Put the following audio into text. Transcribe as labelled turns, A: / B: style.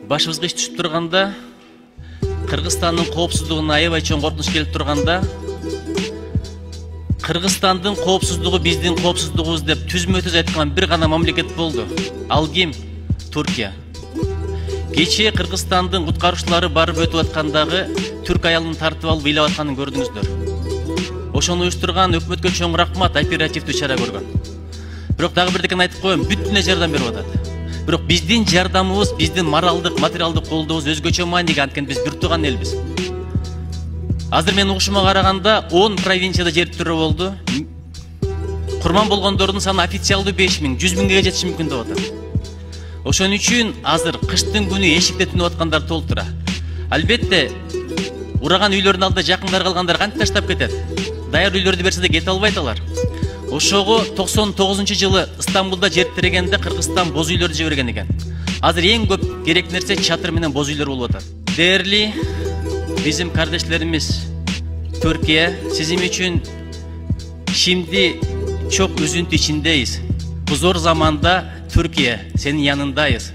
A: башыбызга иш түшүп турганда, Кыргызстандын коопсуздугуна аябай чоң коркунуч келип турганда, Кыргызстандын коопсуздугу биздин коопсуздугубуз деп түзмө-түз айткан бир гана мамлекет болду. Ал ким? Түркия. Кечээ Кыргызстандын куткаруучулары барып өтүп аткандагы түрк аялын тартып алып ыйлап атканын көрдүңүздөр. Ошону уюштурган өкмөткө чоң рахмат, оперативдүү чара көргөн. Бирок дагы бирдекени айтып коем, бүт дүнө жардам берип атат. Бирок биздин жардамыбыз, биздин моралдык, материалдык колдообуз өзгөчө маанилүү, анткени биз бир тууган элбиз. Азыр менин угушума караганда 10 провинцияда жер титирөө болду. Курман болгондордун саны официалдуу 5000, 100 миңге жетиши мүмкүн деп атат. Ошон үчүн азыр кыштын күнү эшикте түнөп аткандар толтура. Албетте, ураган үйлөрдүн алдында жакындар калгандар кантип таштап кетет? Даяр үйлөрдү берсе да кете албайт алар. Ошого 99-жылы Стамбулда жер тирегенде Кыргызстан боз үйлөрдү жиберген экен. Азыр эң көп керек нерсе чатыр менен боз үйлөр болуп атат. Дээрлүү bizim kardeşlerimiz Türkiye, sizin için şimdi çok üzüntü içindeyiz. Bu zor zamanda Türkiye, senin yanındayız.